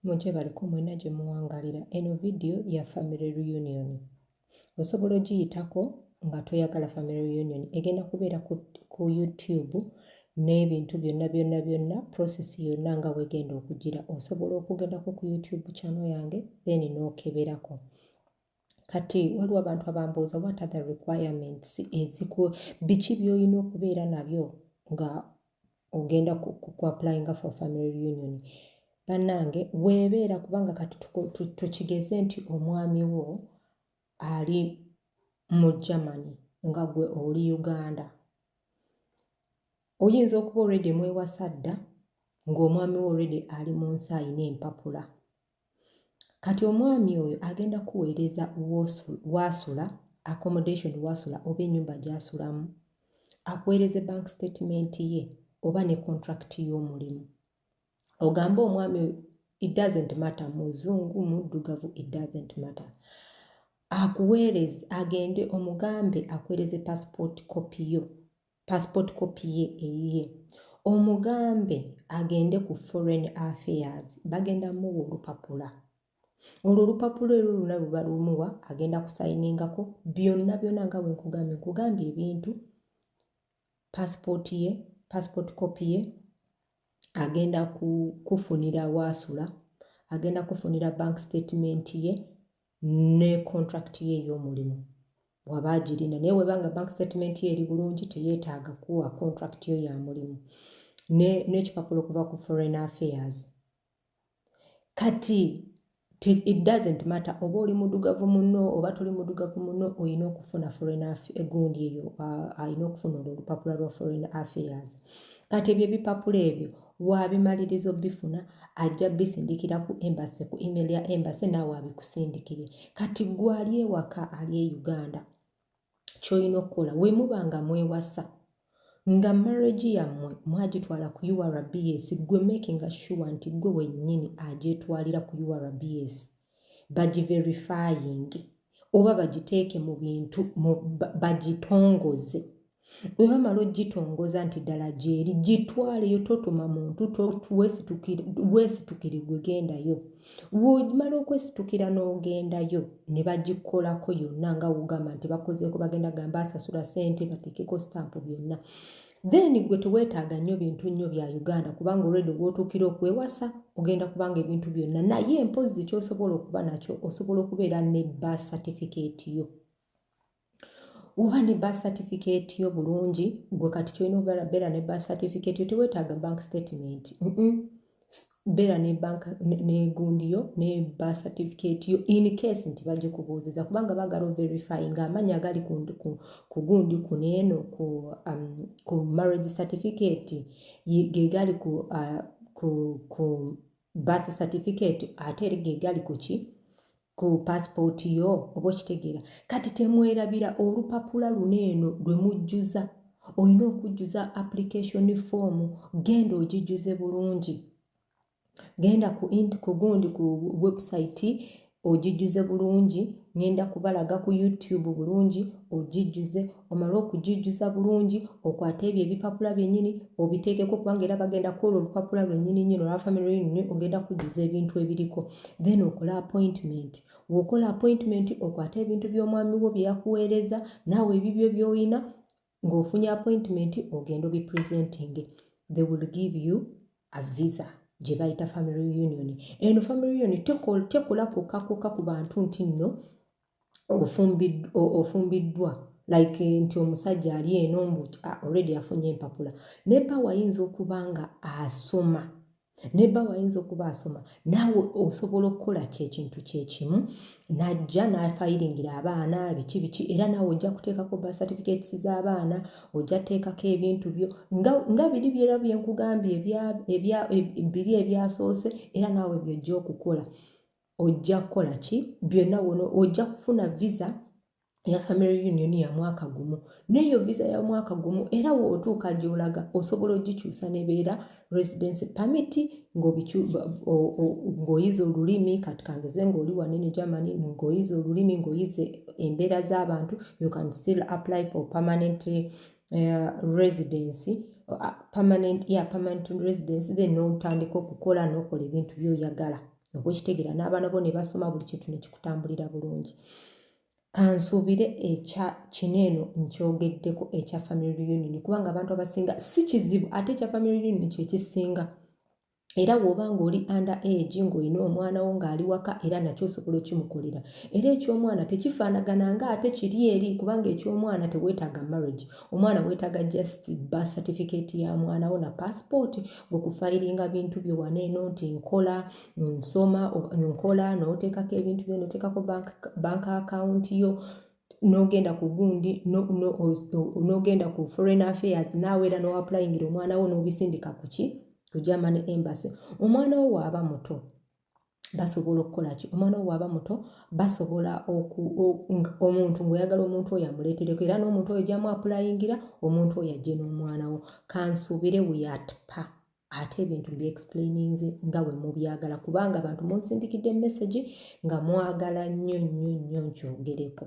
Mujje baliko mwena gye muwangalira. Eno video ya family reunion. Osobola ogiyitako nga toyagala family reunion. Egenda kubeera ku YouTube n'ebintu byonna process yonna nga wegenda okugira. Osobola okugendako ku YouTube channel yange then n'okeberako. Kati waliwo abantu abambuuza what are the requirements biki by'olina okubeera nabyo nga ogenda ku applying for family reunion. Bannange weebeera kubanga kati tukigeze nti omwami wo ali mu Germany nga gwe oli Uganda. Oyinza okuba already mwewasa dda ng'omwami wo already ali mu nsi ayina empapula. Kati omwami oyo agenda kuweereza wasula, accommodation wasula oba ennyumba gy'asulamu, akuweereze bank statement ye oba ne contract y'omulimu. Ogamba omwami it doesn't matter muzungu muddugavu it doesn't matter. Akuweereze agende omugambe akuweereze passport copy ye eyiye. Omugambe agende ku foreign affairs bagenda muwa olupapula. Olwo olupapula ero luna luba lumuwa agenda kusayiningako byonna nga nkugambye ebintu passport copy ye agenda kufunira wasula, agenda kufunira bank statement ye ne contract ye ey'omulimu waba agirina. Naye webanga bank statement ye eri bulungi teyeetaaga kuwa contract yo ya mulimu n'ekipapula okuva ku foreign affairs. Kati it doesn't matter oba oli muddugavu munno oba toli muddugavu munno olina okufuna foreign egundi eyo alina okufuna olupapula lwa foreign affairs. Kati ebyo ebipapula ebyo wabimaliriza obifuna ajja bisindikira ku embassy ku email ya embassy naawe abikusindikire. Kati gwe ali ewaka ali e Uganda ky'olina okukola we mubanga mwewasa nga marriage yammwe mwagitwala ku URBS gwe making sure nti gwe wennyini agyetwalira ku URBS bagiverifying oba bagiteeke mu bintu bagitongoze. Bwe bamala ogitongoza nti ddala gyeri gitwaleyo totuma muntu weesitukire gwe gendayo. Womala okwesitukira n'ogendayo ne bagikolako yonna nga wogamba nti bakozeeko bagenda gamba asasula ssente bateekeko stamp byonna. Then gwe teweetaaga nnyo bintu nnyo bya Uganda kubanga already wootuukira okwewasa ogenda kubanga ebintu byonna. Naye mpozi ky'osobola okuba nakyo osobola okubeera ne birth certificate yo. Oba ne birth certificate yo bulungi gwe kati kyolina okubeera ne birth certificate yo teweetaaga bank statement. Beera ne bank n'egundi yo ne birth certificate yo in case nti bagikubuuziza kubanga baagala verifying amanya agali ku gundi kuneeno ku marriage certificate ge gali ku birth certificate ate eri ge gali ku ki ku passport yo oba okitegeera. Kati temwerabira olupapula luneeno lwe mujjuza. Olina okujjuza application form genda ogijjuze bulungi. Genda ku gundi ku website ogijjuze bulungi. Ngenda kubalaga ku YouTube bulungi ogijjuze. Omala okugijjuza bulungi okwate ebyo ebipapula byennyini obiteekeko kubanga era bagenda kukola olupapula lwennyini olwa family reunion ogenda kujjuza ebintu ebiriko. Then okola appointment. W'okola appointment okwate ebintu by'omwami wo bye yakuweereza naawe ebibyo by'olina ng'ofunye appointment ogenda obipresenting. They will give you a visa gye bayita family reunion. Eno family reunion tekola kokka ku bantu nti nno ofumbiddwa like nti omusajja ali eno mbu already afunye empapula. Nebba wayinza okuba nga asoma. Naawe osobola okukola kyekintu kyekimu najja n'afayiringira abaana biki era naawe ojja kuteekako birth certificates z'abaana ojja teekako ebintu byo nga biri byera bye nkugambye biri ebyasoose era naawe byojja okukola. Ojja kukola ki byonna wono ojja kufuna visa ya family reunion ya mwaka gumu. N'eyo visa ya mwaka gumu era wootuuka gy'olaga osobola ogikyusa nebeera residence permit ng'oyize olulimi kati kangeze ng'oli wanene Germany ng'oyize olulimi ng'oyize embeera z'abantu you can still apply for permanent residence permanent residence then n'otandika okukola n'okola ebintu by'oyagala. okwekitegera n'abaana bo ne basoma buli kintu ne kikutambulira bulungi. Kansuubire kino eno nkyogeddeko ekya family reunion kubanga abantu abasinga si kizibu ate ekya family reunion kye kisinga. Era bw'oba ng'oli under age ng'olina omwana wo ng'ali waka era nakyo osobola okimukolera. Era eky'omwana tekifaanagana nga ate kiri eri kubanga eky'omwana teweetaaga marriage. Omwana weetaaga just birth certificate ya mwana wo na passport gwe bintu byo wano eno nti nkola nsoma nkola n'oteekako ebintu byo n'oteekako bank account yo n'ogenda ku gundi n'ogenda ku foreign affairs naawe era n'oapplyingira omwana wo n'obisindika kuki ku German embassy. Omwana wo waaba muto basobola okukola ki? Omwana wo waaba muto basobola omuntu ng'oyagala omuntu oyo amuleetereko era n'omuntu oyo gy'amu applyingira omuntu oyo ajje n'omwana wo. Kansuubire weyatpa ate ebintu byexplaininze nga bwe mubyagala kubanga abantu munsindikidde message nga mwagala nnyo nnyo nnyo nkyogereko.